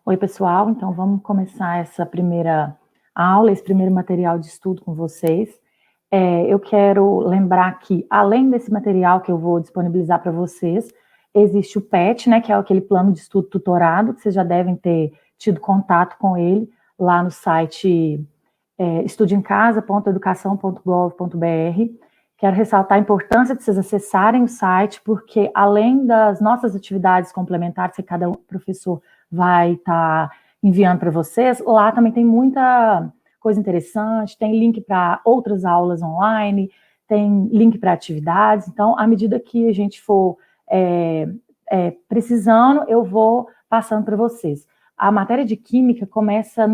Oi, pessoal. Então, vamos começar essa primeira aula, esse primeiro material de estudo com vocês. Eu quero lembrar que, além desse material que eu vou disponibilizar para vocês, existe o PET, né, que é aquele plano de estudo tutorado, que vocês já devem ter tido contato com ele lá no site estudeemcasa.educação.gov.br. Quero ressaltar a importância de vocês acessarem o site, porque além das nossas atividades complementares que cada professor vai estar enviando para vocês, lá também tem muita coisa interessante, tem link para outras aulas online, tem link para atividades. Então, à medida que a gente for precisando, eu vou passando para vocês. A matéria de Química começa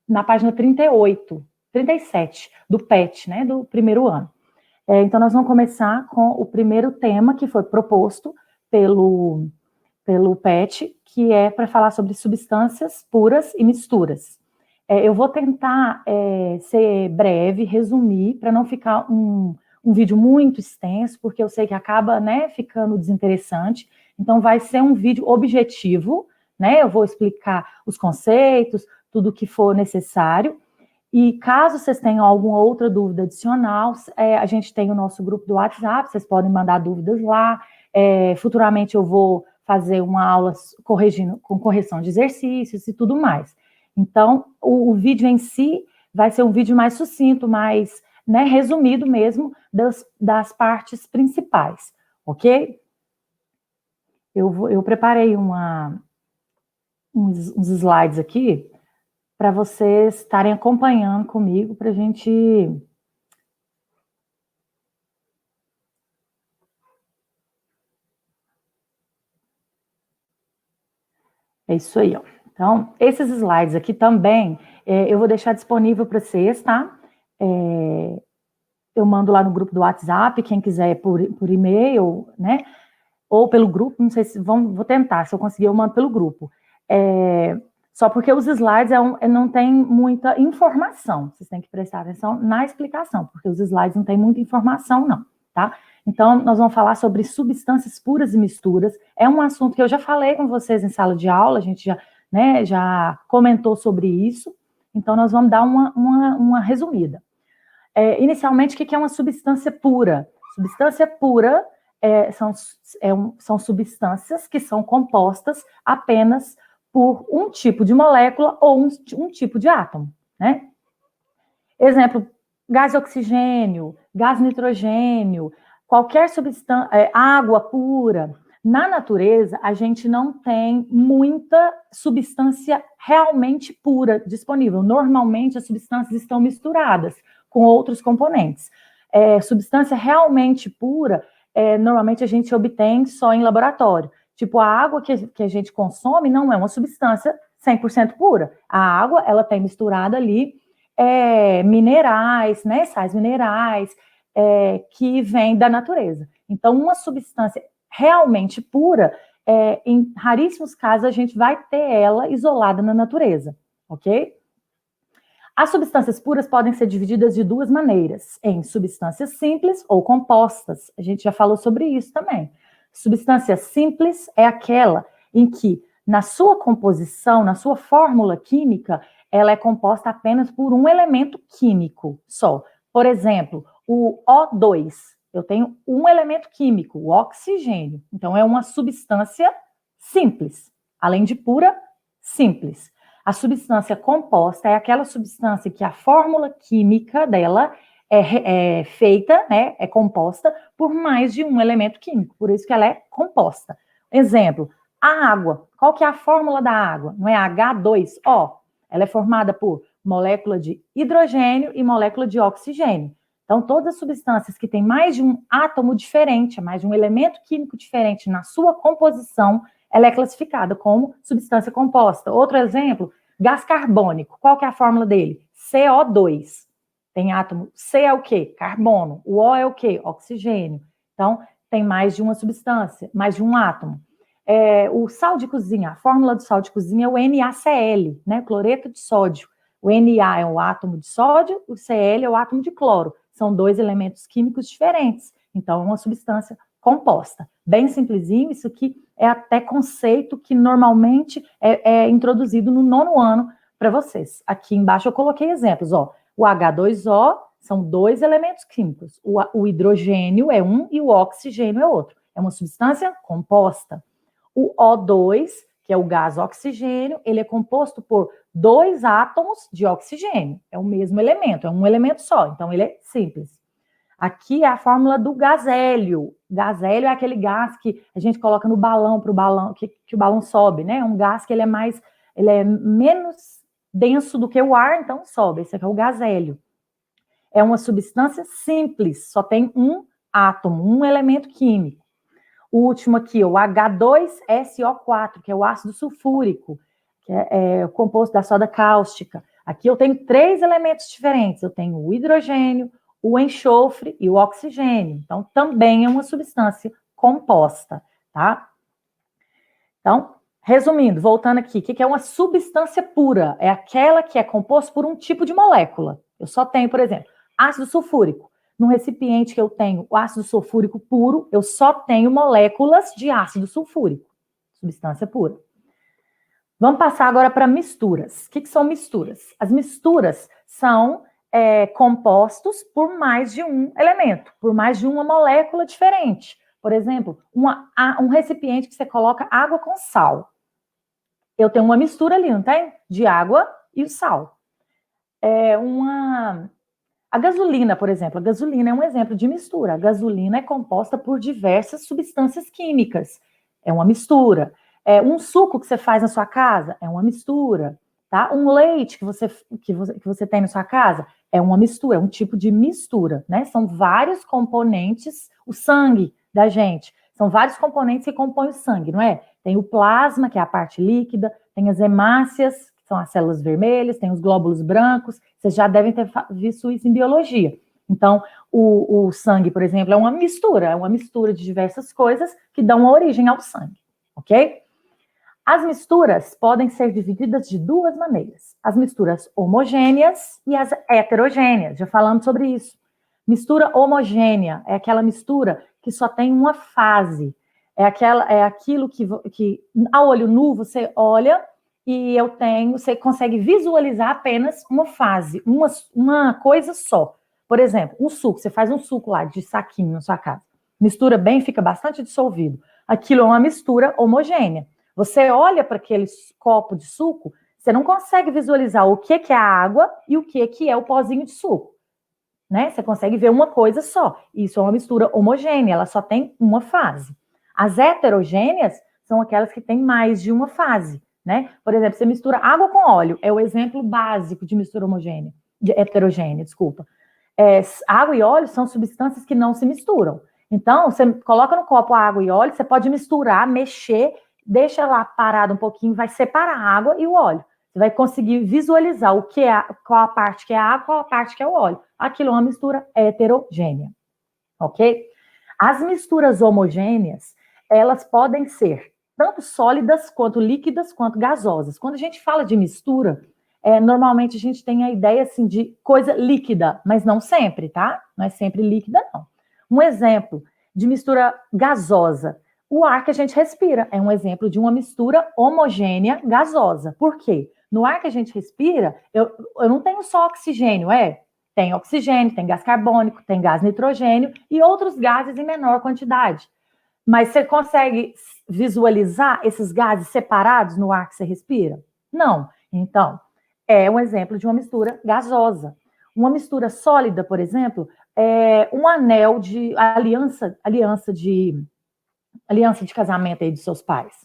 na página 38, 37 do PET, né, do primeiro ano. Então, nós vamos começar com o primeiro tema que foi proposto pelo PET, que é para falar sobre substâncias puras e misturas. Eu vou tentar ser breve, resumir, para não ficar um vídeo muito extenso, porque eu sei que acaba, né, ficando desinteressante. Então, vai ser um vídeo objetivo, né? Eu vou explicar os conceitos, tudo o que for necessário. E caso vocês tenham alguma outra dúvida adicional, a gente tem o nosso grupo do WhatsApp, vocês podem mandar dúvidas lá. Futuramente eu vou fazer uma aula com correção de exercícios e tudo mais. Então, o vídeo em si vai ser um vídeo mais sucinto, mais, né, resumido mesmo das partes principais, ok? Eu preparei uns slides aqui para vocês estarem acompanhando comigo, para a gente... É isso aí, ó. Então, esses slides aqui também, eu vou deixar disponível para vocês, tá? Eu mando lá no grupo do WhatsApp, quem quiser por e-mail, né? Ou pelo grupo, não sei se vou tentar, se eu conseguir eu mando pelo grupo. Só porque os slides não tem muita informação, vocês têm que prestar atenção na explicação, porque os slides não tem muita informação, não, tá? Então, nós vamos falar sobre substâncias puras e misturas. É um assunto que eu já falei com vocês em sala de aula, a gente já comentou sobre isso. Então, nós vamos dar uma resumida. Inicialmente, o que é uma substância pura? Substância pura são substâncias que são compostas apenas por um tipo de molécula ou um tipo de átomo, né? Exemplo, gás oxigênio, gás nitrogênio, qualquer substância, água pura. Na natureza, a gente não tem muita substância realmente pura disponível. Normalmente, as substâncias estão misturadas com outros componentes. Substância realmente pura, normalmente a gente obtém só em laboratório. Tipo, a água que a gente consome não é uma substância 100% pura. A água, ela tem misturado ali minerais, né, sais minerais, que vêm da natureza. Então, uma substância realmente pura, em raríssimos casos, a gente vai ter ela isolada na natureza, ok? As substâncias puras podem ser divididas de duas maneiras, em substâncias simples ou compostas. A gente já falou sobre isso também. Substância simples é aquela em que, na sua composição, na sua fórmula química, ela é composta apenas por um elemento químico só. Por exemplo, o O2. Eu tenho um elemento químico, o oxigênio. Então, é uma substância simples. Além de pura, simples. A substância composta é aquela substância que a fórmula química dela é feita, né, é composta por mais de um elemento químico, por isso que ela é composta. Exemplo, a água. Qual que é a fórmula da água? Não é H2O? Ela é formada por molécula de hidrogênio e molécula de oxigênio. Então, todas as substâncias que têm mais de um átomo diferente, mais de um elemento químico diferente na sua composição, ela é classificada como substância composta. Outro exemplo, gás carbônico. Qual que é a fórmula dele? CO2. Tem átomo, C é o quê? Carbono. O O é o quê? Oxigênio. Então, tem mais de uma substância, mais de um átomo. O sal de cozinha, a fórmula do sal de cozinha é o NaCl, né? Cloreto de sódio. O Na é o átomo de sódio, o Cl é o átomo de cloro. São dois elementos químicos diferentes. Então, é uma substância composta. bem simplesinho. Isso aqui é até conceito que normalmente é introduzido no 9º ano para vocês. Aqui embaixo eu coloquei exemplos, ó. O H2O são 2 elementos químicos. O hidrogênio é um e o oxigênio é outro. É uma substância composta. O O2, que é o gás oxigênio, ele é composto por 2 átomos de oxigênio. É o mesmo elemento, é um elemento só. Então, ele é simples. Aqui é a fórmula do gás hélio. Gás hélio é aquele gás que a gente coloca no balão, para o balão, que o balão sobe, né? É um gás que ele é menos denso do que o ar, então sobe. Esse aqui é o gás hélio. É uma substância simples, só tem um átomo, um elemento químico. O último aqui, o H2SO4, que é o ácido sulfúrico, que é o composto da soda cáustica. Aqui eu tenho 3 elementos diferentes. Eu tenho o hidrogênio, o enxofre e o oxigênio. Então, também é uma substância composta, tá? Então, resumindo, voltando aqui, o que é uma substância pura? É aquela que é composta por um tipo de molécula. Eu só tenho, por exemplo, ácido sulfúrico. No recipiente que eu tenho o ácido sulfúrico puro, eu só tenho moléculas de ácido sulfúrico, substância pura. Vamos passar agora para misturas. O que são misturas? As misturas são compostos por mais de um elemento, por mais de uma molécula diferente. Por exemplo, um recipiente que você coloca água com sal. Eu tenho uma mistura ali, não tem? De água e o sal. A gasolina, por exemplo, a gasolina é um exemplo de mistura. A gasolina é composta por diversas substâncias químicas. É uma mistura. Um suco que você faz na sua casa é uma mistura. Tá? Um leite que você tem na sua casa é uma mistura, é um tipo de mistura. Né? São vários componentes, o sangue da gente. São vários componentes que compõem o sangue, não é? Tem o plasma, que é a parte líquida, tem as hemácias, que são as células vermelhas, tem os glóbulos brancos. Vocês já devem ter visto isso em biologia. Então, o sangue, por exemplo, é uma mistura de diversas coisas que dão origem ao sangue, ok? As misturas podem ser divididas de 2 maneiras. As misturas homogêneas e as heterogêneas, já falamos sobre isso. Mistura homogênea é aquela mistura que só tem uma fase. É aquilo que a olho nu você olha e você consegue visualizar apenas uma fase, uma coisa só. Por exemplo, um suco, você faz um suco lá de saquinho na sua casa. Mistura bem, fica bastante dissolvido. Aquilo é uma mistura homogênea. Você olha para aquele copo de suco, você não consegue visualizar o que é a água e o que é o pozinho de suco. Né? Você consegue ver uma coisa só. Isso é uma mistura homogênea, ela só tem uma fase. As heterogêneas são aquelas que têm mais de uma fase. Né? Por exemplo, você mistura água com óleo, é o exemplo básico de mistura homogênea, de heterogênea, desculpa. Água e óleo são substâncias que não se misturam. Então, você coloca no copo água e óleo, você pode misturar, mexer, deixa lá parado um pouquinho, vai separar a água e o óleo. Você vai conseguir visualizar qual a parte que é a água, qual a parte que é o óleo. Aquilo é uma mistura heterogênea, ok? As misturas homogêneas, elas podem ser tanto sólidas, quanto líquidas, quanto gasosas. Quando a gente fala de mistura, normalmente a gente tem a ideia assim, de coisa líquida, mas não sempre, tá? Não é sempre líquida, não. Um exemplo de mistura gasosa. O ar que a gente respira é um exemplo de uma mistura homogênea gasosa. Por quê? No ar que a gente respira, eu não tenho só oxigênio, tem oxigênio, tem gás carbônico, tem gás nitrogênio e outros gases em menor quantidade. Mas você consegue visualizar esses gases separados no ar que você respira? Não. Então, é um exemplo de uma mistura gasosa. Uma mistura sólida, por exemplo, é um anel de aliança de casamento aí dos seus pais.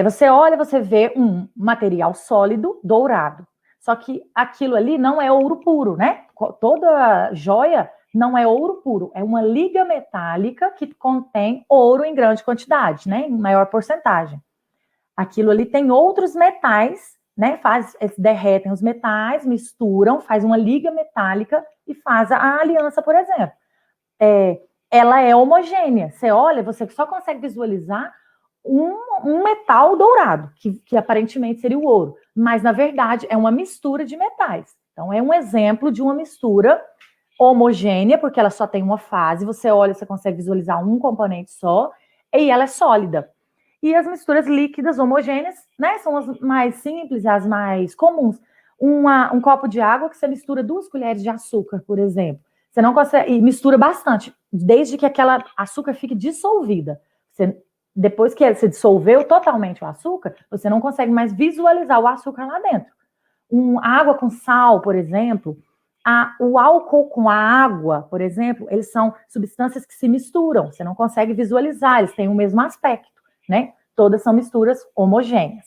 Você olha, você vê um material sólido, dourado. Só que aquilo ali não é ouro puro, né? Toda joia não é ouro puro, é uma liga metálica que contém ouro em grande quantidade, né? Em maior porcentagem. Aquilo ali tem outros metais, né? Derretem os metais, misturam, faz uma liga metálica e faz a aliança, por exemplo. Ela é homogênea. Você olha, você só consegue visualizar um metal dourado, que aparentemente seria o ouro, mas na verdade é uma mistura de metais. Então é um exemplo de uma mistura homogênea, porque ela só tem uma fase, você olha, você consegue visualizar um componente só, e ela é sólida. E as misturas líquidas homogêneas, né, são as mais simples, as mais comuns. Um copo de água que você mistura 2 colheres de açúcar, por exemplo. Você não consegue, e mistura bastante, desde que aquela açúcar fique dissolvida. Depois que você dissolveu totalmente o açúcar, você não consegue mais visualizar o açúcar lá dentro. Água com sal, por exemplo, o álcool com a água, por exemplo, eles são substâncias que se misturam, você não consegue visualizar, eles têm o mesmo aspecto, né? Todas são misturas homogêneas.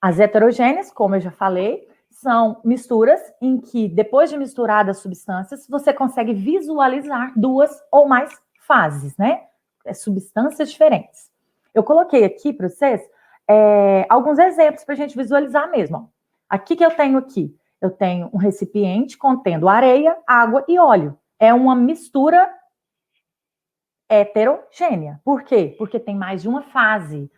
As heterogêneas, como eu já falei, são misturas em que, depois de misturadas as substâncias, você consegue visualizar 2 ou mais fases, né? Substâncias diferentes. Eu coloquei aqui para vocês alguns exemplos para a gente visualizar mesmo. Aqui que eu tenho aqui? Eu tenho um recipiente contendo areia, água e óleo. É uma mistura heterogênea. Por quê? Porque tem mais de uma fase.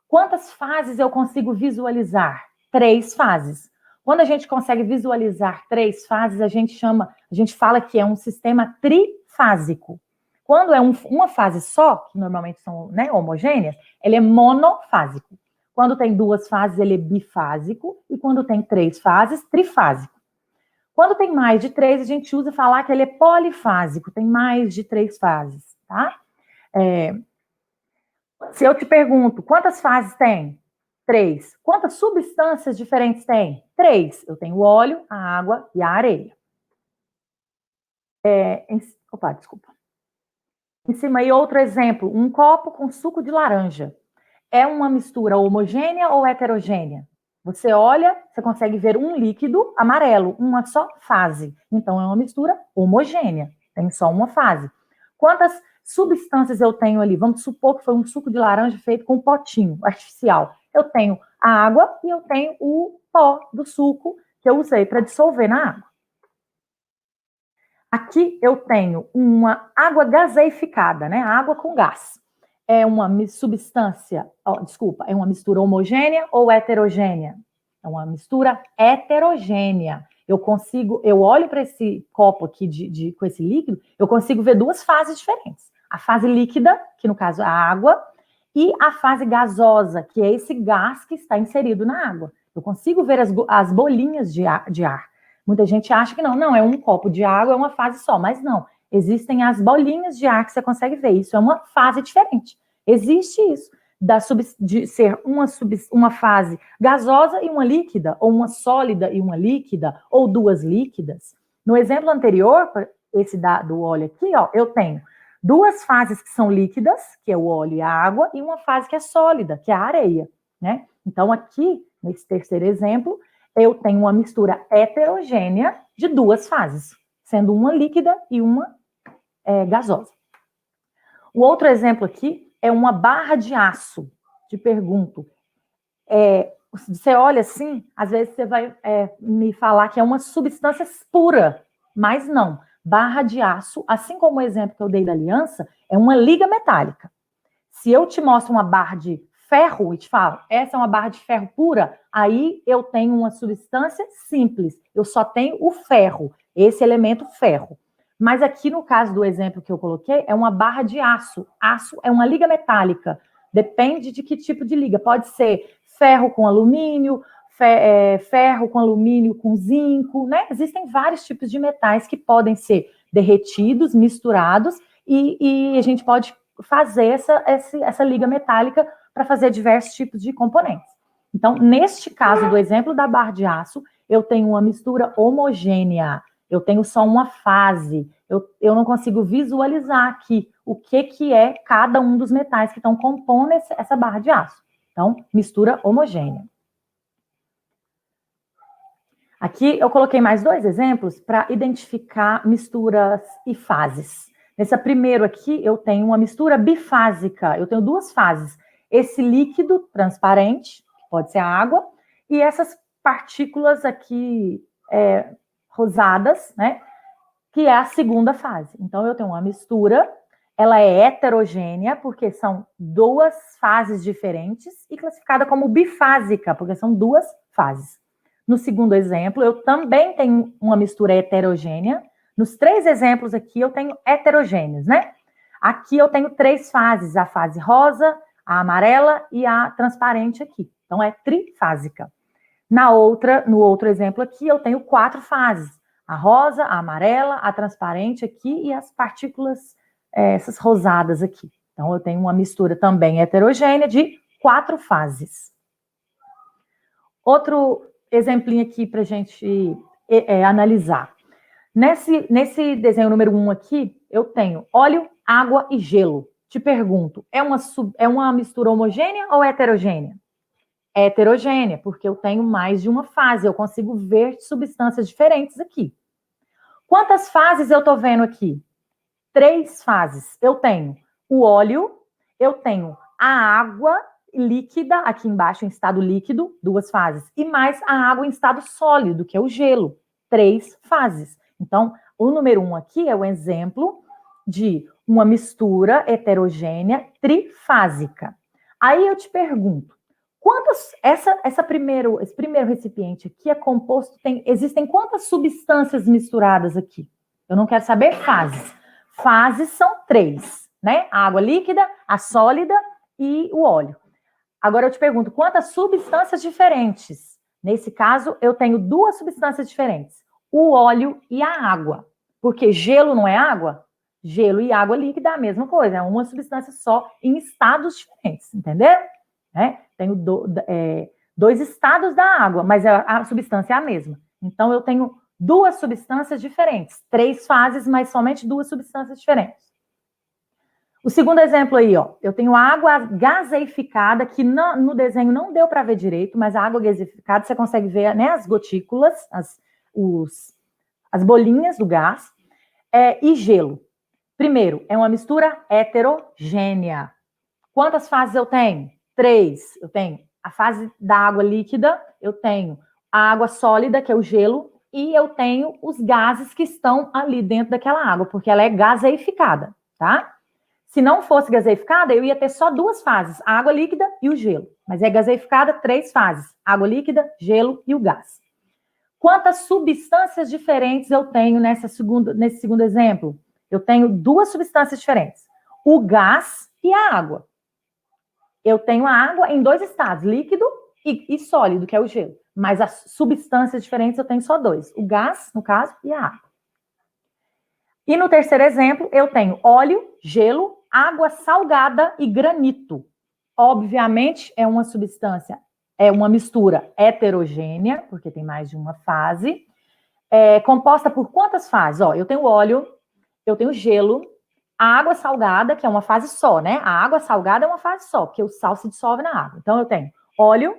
Quantas fases eu consigo visualizar? 3 fases. Quando a gente consegue visualizar 3 fases, a gente fala que é um sistema trifásico. Quando é uma fase só, que normalmente são, né, homogêneas, ele é monofásico. Quando tem 2 fases, ele é bifásico. E quando tem 3 fases, trifásico. Quando tem mais de 3, a gente usa falar que ele é polifásico, tem mais de 3 fases, tá? Se eu te pergunto, quantas fases tem? 3. Quantas substâncias diferentes tem? 3. Eu tenho o óleo, a água e a areia. Opa, desculpa. Em cima aí, outro exemplo. Um copo com suco de laranja. É uma mistura homogênea ou heterogênea? Você olha, você consegue ver um líquido amarelo, uma só fase. Então, é uma mistura homogênea, tem só uma fase. Quantas substâncias eu tenho ali? Vamos supor que foi um suco de laranja feito com um potinho artificial. Eu tenho a água e eu tenho o pó do suco que eu usei para dissolver na água. Aqui eu tenho uma água gaseificada, né? Água com gás. É uma substância, é uma mistura homogênea ou heterogênea? É uma mistura heterogênea. Eu olho para esse copo aqui com esse líquido, eu consigo ver 2 fases diferentes. A fase líquida, que no caso é a água, e a fase gasosa, que é esse gás que está inserido na água. Eu consigo ver as bolinhas de ar. Muita gente acha que não, é um copo de água, é uma fase só, mas não. Existem as bolinhas de ar que você consegue ver, isso é uma fase diferente. Existe isso, de ser uma fase gasosa e uma líquida, ou uma sólida e uma líquida, ou 2 líquidas. No exemplo anterior, esse do óleo aqui, ó, eu tenho 2 fases que são líquidas, que é o óleo e a água, e uma fase que é sólida, que é a areia, né? Então, aqui, nesse terceiro exemplo, eu tenho uma mistura heterogênea de 2 fases, sendo uma líquida e uma gasosa. O outro exemplo aqui é uma barra de aço. Te pergunto, você olha assim, às vezes você vai me falar que é uma substância pura, mas não. Barra de aço, assim como o exemplo que eu dei da aliança, é uma liga metálica. Se eu te mostro uma barra de ferro e te falo, essa é uma barra de ferro pura, aí eu tenho uma substância simples, eu só tenho o ferro, esse elemento ferro. Mas aqui no caso do exemplo que eu coloquei, é uma barra de aço. Aço é uma liga metálica, depende de que tipo de liga. Pode ser ferro com alumínio, ferro com alumínio com zinco, né? Existem vários tipos de metais que podem ser derretidos, misturados, e a gente pode fazer essa liga metálica para fazer diversos tipos de componentes. Então, neste caso do exemplo da barra de aço, eu tenho uma mistura homogênea, eu tenho só uma fase, eu não consigo visualizar aqui o que é cada um dos metais que estão compondo essa barra de aço. Então, mistura homogênea. Aqui eu coloquei mais 2 exemplos para identificar misturas e fases. Nessa primeiro aqui, eu tenho uma mistura bifásica, eu tenho 2 fases. Esse líquido transparente, pode ser a água, e essas partículas aqui rosadas, né, que é a segunda fase. Então, eu tenho uma mistura, ela é heterogênea, porque são 2 fases diferentes, e classificada como bifásica, porque são 2 fases. No segundo exemplo, eu também tenho uma mistura heterogênea, Nos 3 exemplos aqui, eu tenho heterogêneos, né? Aqui eu tenho 3 fases, a fase rosa, a amarela e a transparente aqui. Então, é trifásica. No outro exemplo aqui, eu tenho 4 fases. A rosa, a amarela, a transparente aqui e as partículas, essas rosadas aqui. Então, eu tenho uma mistura também heterogênea de 4 fases. Outro exemplinho aqui para a gente analisar. Nesse desenho número 1 aqui, eu tenho óleo, água e gelo. Te pergunto, é uma mistura homogênea ou heterogênea? É heterogênea, porque eu tenho mais de uma fase, eu consigo ver substâncias diferentes aqui. Quantas fases eu estou vendo aqui? 3 fases. Eu tenho o óleo, eu tenho a água líquida, aqui embaixo em estado líquido, 2 fases, e mais a água em estado sólido, que é o gelo, 3 fases. Então, o número 1 aqui é o exemplo de uma mistura heterogênea trifásica. Aí eu te pergunto, esse primeiro recipiente aqui é composto, existem quantas substâncias misturadas aqui? Eu não quero saber fases. Fases são 3, né? A água líquida, a sólida e o óleo. Agora eu te pergunto, quantas substâncias diferentes? Nesse caso, eu tenho 2 substâncias diferentes, o óleo e a água. Porque gelo não é água? Gelo e água líquida é a mesma coisa, é uma substância só em estados diferentes, entendeu? Tenho 2 estados da água, mas a substância é a mesma. Então, eu tenho 2 substâncias diferentes, 3 fases, mas somente 2 substâncias diferentes. O segundo exemplo aí, ó, eu tenho água gaseificada, que no desenho não deu para ver direito, mas a água gaseificada você consegue ver, né, as gotículas, as bolinhas do gás, e gelo. Primeiro, é uma mistura heterogênea. Quantas fases eu tenho? 3. Eu tenho a fase da água líquida, eu tenho a água sólida, que é o gelo, e eu tenho os gases que estão ali dentro daquela água, porque ela é gaseificada, tá? Se não fosse gaseificada, eu ia ter só 2 fases, a água líquida e o gelo. Mas é gaseificada, 3 fases, água líquida, gelo e o gás. Quantas substâncias diferentes eu tenho nesse segundo exemplo? Eu tenho 2 substâncias diferentes, o gás e a água. Eu tenho a água em 2 estados, líquido e sólido, que é o gelo. Mas as substâncias diferentes eu tenho só 2, o gás, no caso, e a água. E no terceiro exemplo, eu tenho óleo, gelo, água salgada e granito. Obviamente, é uma substância, é uma mistura heterogênea, porque tem mais de uma fase. Composta por quantas fases? Ó, eu tenho óleo, eu tenho gelo, a água salgada, que é uma fase só, né? A água salgada é uma fase só, porque o sal se dissolve na água. Então, eu tenho óleo,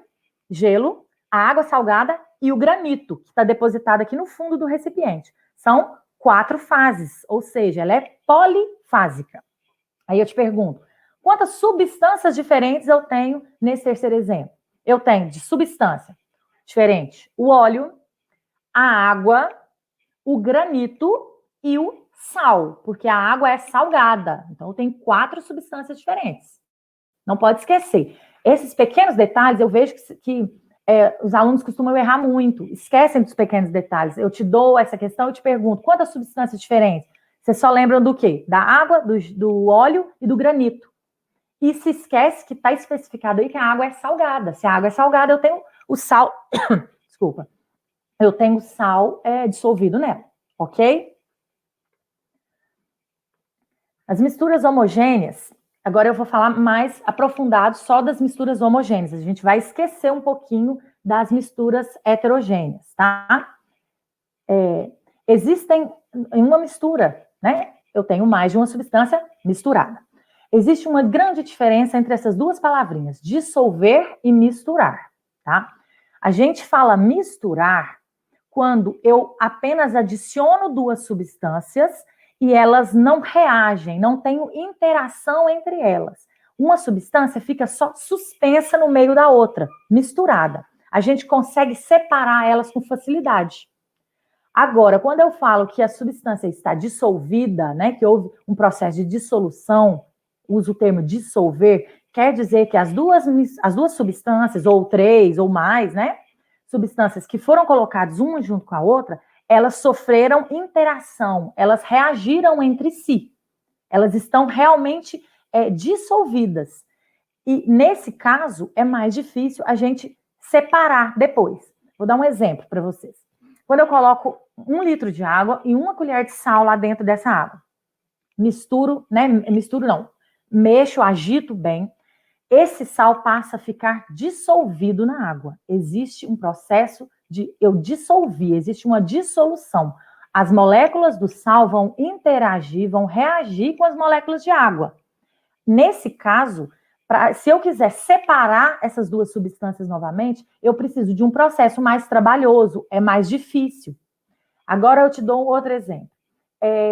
gelo, a água salgada e o granito, que está depositado aqui no fundo do recipiente. São 4 fases, ou seja, ela é polifásica. Aí eu te pergunto, quantas substâncias diferentes eu tenho nesse terceiro exemplo? Eu tenho de substância diferente o óleo, a água, o granito e o sal, porque a água é salgada. Então, eu tenho 4 substâncias diferentes. Não pode esquecer. Esses pequenos detalhes, eu vejo que os alunos costumam errar muito, esquecem dos pequenos detalhes. Eu te dou essa questão, eu te pergunto, quantas substâncias diferentes? Vocês só lembram do quê? Da água, do óleo e do granito. E se esquece que está especificado aí que a água é salgada. Se a água é salgada, eu tenho o sal... Desculpa. Eu tenho sal dissolvido nela, ok? As misturas homogêneas, agora eu vou falar mais aprofundado só das misturas homogêneas. A gente vai esquecer um pouquinho das misturas heterogêneas, tá? Existem em uma mistura, né? Eu tenho mais de uma substância misturada. Existe uma grande diferença entre essas 2 palavrinhas, dissolver e misturar, tá? A gente fala misturar quando eu apenas adiciono 2 substâncias e elas não reagem, não tem interação entre elas. Uma substância fica só suspensa no meio da outra, misturada. A gente consegue separar elas com facilidade. Agora, quando eu falo que a substância está dissolvida, né, que houve um processo de dissolução, uso o termo dissolver, quer dizer que as duas substâncias, ou 3, ou mais, né, substâncias que foram colocadas uma junto com a outra, elas sofreram interação, elas reagiram entre si. Elas estão realmente dissolvidas. E, nesse caso, é mais difícil a gente separar depois. Vou dar um exemplo para vocês. Quando eu coloco 1 litro de água e 1 colher de sal lá dentro dessa água, misturo, né? Misturo não, mexo, agito bem, esse sal passa a ficar dissolvido na água. Existe um processo de eu dissolver, existe uma dissolução. As moléculas do sal vão interagir, vão reagir com as moléculas de água. Nesse caso, se eu quiser separar essas duas substâncias novamente, eu preciso de um processo mais trabalhoso, é mais difícil. Agora eu te dou um outro exemplo.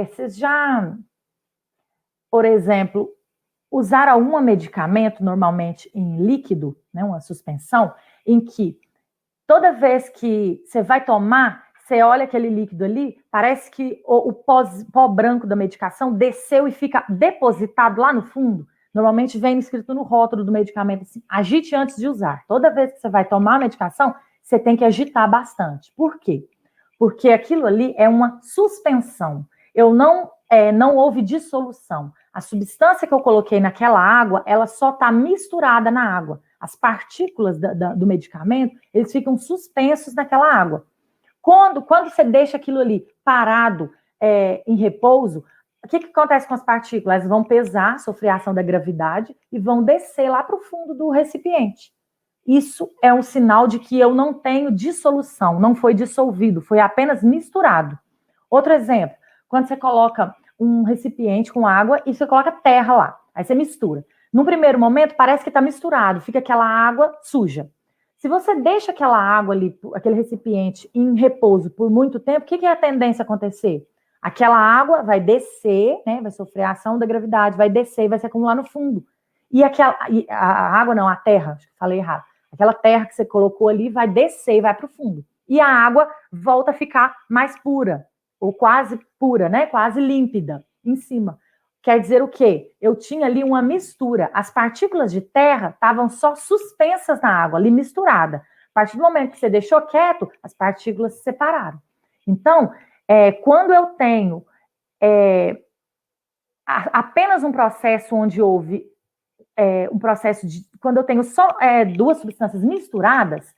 Vocês já, por exemplo, usaram algum medicamento, normalmente em líquido, né, uma suspensão, em que toda vez que você vai tomar, você olha aquele líquido ali, parece que o pó branco da medicação desceu e fica depositado lá no fundo. Normalmente vem escrito no rótulo do medicamento assim, agite antes de usar. Toda vez que você vai tomar a medicação, você tem que agitar bastante. Por quê? Porque aquilo ali é uma suspensão. Não houve dissolução. A substância que eu coloquei naquela água, ela só está misturada na água. As partículas do medicamento, eles ficam suspensos naquela água. Quando você deixa aquilo ali parado, em repouso, o que acontece com as partículas? Elas vão pesar, sofrer a ação da gravidade e vão descer lá para o fundo do recipiente. Isso é um sinal de que eu não tenho dissolução, não foi dissolvido, foi apenas misturado. Outro exemplo, quando você coloca um recipiente com água e você coloca terra lá, aí você mistura. Num primeiro momento, parece que está misturado, fica aquela água suja. Se você deixa aquela água ali, aquele recipiente em repouso por muito tempo, o que é a tendência a acontecer? Aquela água vai descer, né, vai sofrer a ação da gravidade, vai descer e vai se acumular no fundo. E a água não, a terra, acho que falei errado. Aquela terra que você colocou ali vai descer e vai para o fundo. E a água volta a ficar mais pura, ou quase pura, né, quase límpida, em cima. Quer dizer o quê? Eu tinha ali uma mistura. As partículas de terra estavam só suspensas na água, ali misturada. A partir do momento que você deixou quieto, as partículas se separaram. Então, quando eu tenho apenas um processo onde houve um processo de... Quando eu tenho só duas substâncias misturadas,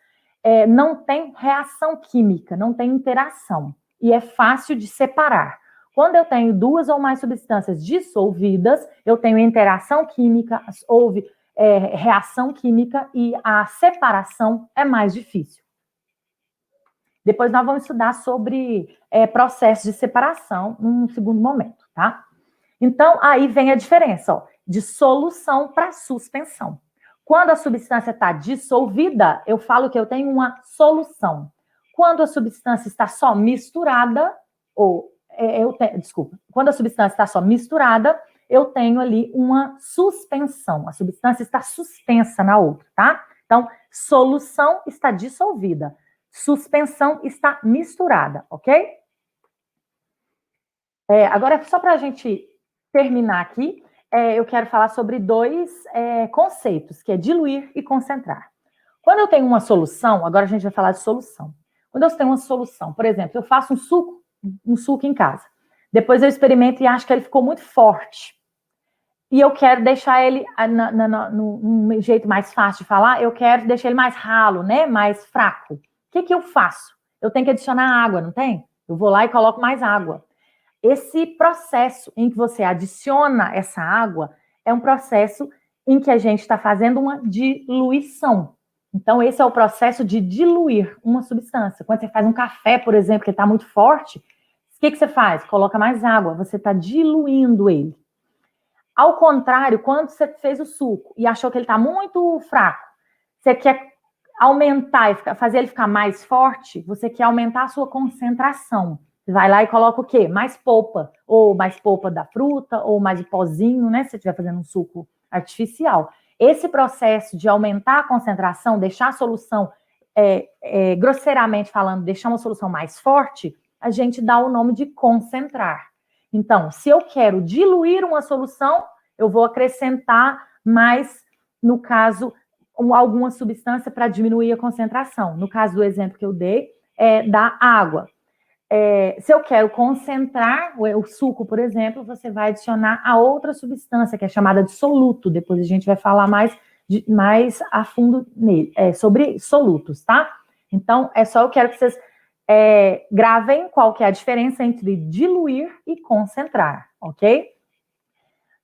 não tem reação química, não tem interação. E é fácil de separar. Quando eu tenho duas ou mais substâncias dissolvidas, eu tenho interação química, houve reação química e a separação é mais difícil. Depois nós vamos estudar sobre processo de separação num segundo momento, tá? Então, aí vem a diferença, ó, de solução para suspensão. Quando a substância está dissolvida, eu falo que eu tenho uma solução. Quando a substância está só misturada, quando a substância está só misturada, eu tenho ali uma suspensão. A substância está suspensa na outra, tá? Então, solução está dissolvida. Suspensão está misturada, ok? Agora, só para a gente terminar aqui, eu quero falar sobre dois conceitos, que é diluir e concentrar. Quando eu tenho uma solução, agora a gente vai falar de solução. Quando eu tenho uma solução, por exemplo, eu faço um suco em casa. Depois eu experimento e acho que ele ficou muito forte. E eu quero deixar ele, num jeito mais fácil de falar, eu quero deixar ele mais ralo, né? Mais fraco. O que eu faço? Eu tenho que adicionar água, não tem? Eu vou lá e coloco mais água. Esse processo em que você adiciona essa água é um processo em que a gente está fazendo uma diluição. Então, esse é o processo de diluir uma substância. Quando você faz um café, por exemplo, que está muito forte, o que você faz? Coloca mais água, você está diluindo ele. Ao contrário, quando você fez o suco e achou que ele está muito fraco, você quer aumentar e fazer ele ficar mais forte, você quer aumentar a sua concentração. Você vai lá e coloca o quê? Mais polpa, ou mais polpa da fruta, ou mais de pozinho, né? Se você estiver fazendo um suco artificial. Esse processo de aumentar a concentração, deixar a solução, grosseiramente falando, deixar uma solução mais forte, a gente dá o nome de concentrar. Então, se eu quero diluir uma solução, eu vou acrescentar mais, no caso, alguma substância para diminuir a concentração. No caso do exemplo que eu dei, é da água. se eu quero concentrar o suco, por exemplo, você vai adicionar a outra substância, que é chamada de soluto. Depois a gente vai falar mais a fundo nele, sobre solutos, tá? Então, eu quero que vocês gravem qual que é a diferença entre diluir e concentrar, ok?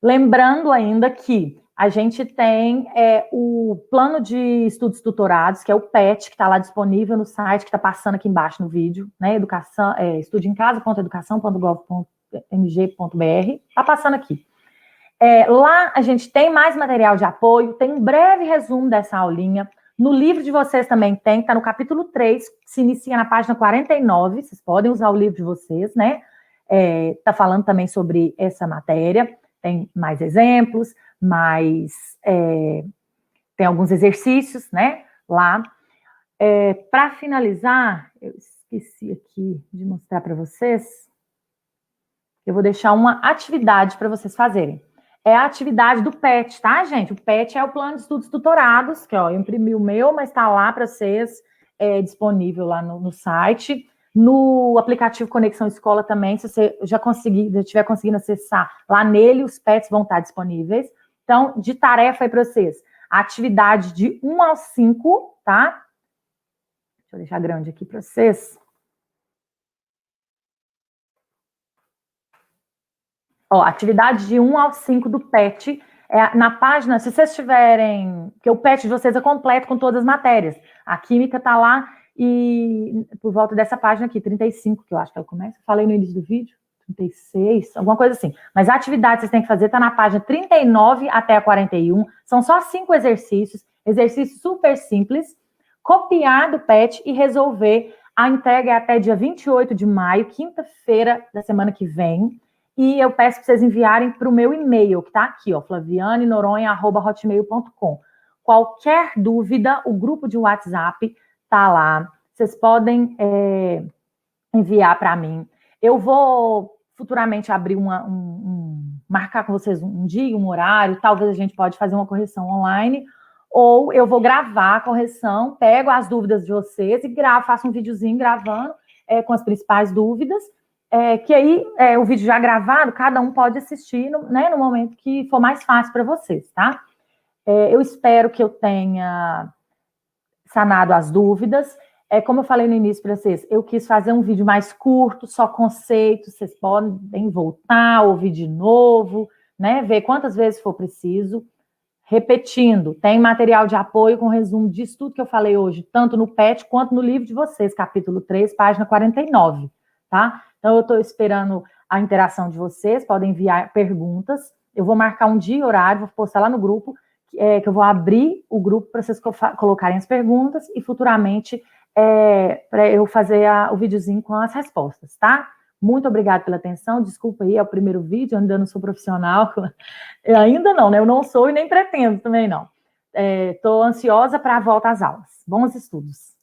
Lembrando ainda que a gente tem o plano de estudos tutorados, que é o PET, que está lá disponível no site, que está passando aqui embaixo no vídeo, né? estudeemcasa.educação.gov.mg.br, está passando aqui. Lá a gente tem mais material de apoio, tem um breve resumo dessa aulinha. No livro de vocês também tem, está no capítulo 3, que se inicia na página 49, vocês podem usar o livro de vocês, né? Está falando também sobre essa matéria, tem mais exemplos, tem alguns exercícios, né? Lá. Para finalizar, eu esqueci aqui de mostrar para vocês, eu vou deixar uma atividade para vocês fazerem. É a atividade do PET, tá, gente? O PET é o plano de estudos tutorados, que eu imprimi o meu, mas está lá para vocês, disponível lá no site. No aplicativo Conexão Escola também, se você já estiver conseguindo acessar lá nele, os PETs vão estar disponíveis. Então, de tarefa aí para vocês, a atividade de 1 ao 5, tá? Deixa eu deixar grande aqui para vocês. Atividade de 1 ao 5 do PET, na página, se vocês tiverem, porque o PET de vocês é completo com todas as matérias, a química está lá, e por volta dessa página aqui, 35, que eu acho que ela começa, falei no início do vídeo, 36, alguma coisa assim, mas a atividade que vocês têm que fazer está na página 39 até a 41, são só 5 exercícios super simples, copiar do PET e resolver. A entrega é até dia 28 de maio, quinta-feira da semana que vem. E eu peço para vocês enviarem para o meu e-mail, que está aqui, flavianenoronha@hotmail.com. Qualquer dúvida, o grupo de WhatsApp está lá. Vocês podem enviar para mim. Eu vou futuramente abrir marcar com vocês um dia, um horário, talvez a gente pode fazer uma correção online, ou eu vou gravar a correção, pego as dúvidas de vocês e faço um videozinho gravando com as principais dúvidas, que aí o vídeo já gravado, cada um pode assistir no momento que for mais fácil para vocês, tá? Eu espero que eu tenha sanado as dúvidas. Como eu falei no início para vocês, eu quis fazer um vídeo mais curto, só conceitos, vocês podem voltar, ouvir de novo, né? Ver quantas vezes for preciso. Repetindo, tem material de apoio com resumo disso tudo que eu falei hoje, tanto no PET quanto no livro de vocês, capítulo 3, página 49, tá? Então, eu estou esperando a interação de vocês, podem enviar perguntas, eu vou marcar um dia e horário, vou postar lá no grupo, que eu vou abrir o grupo para vocês colocarem as perguntas e futuramente para eu fazer o videozinho com as respostas, tá? Muito obrigada pela atenção, desculpa aí, é o primeiro vídeo, eu ainda não sou profissional, ainda não, né? Eu não sou e nem pretendo também não. Estou ansiosa para a volta às aulas. Bons estudos!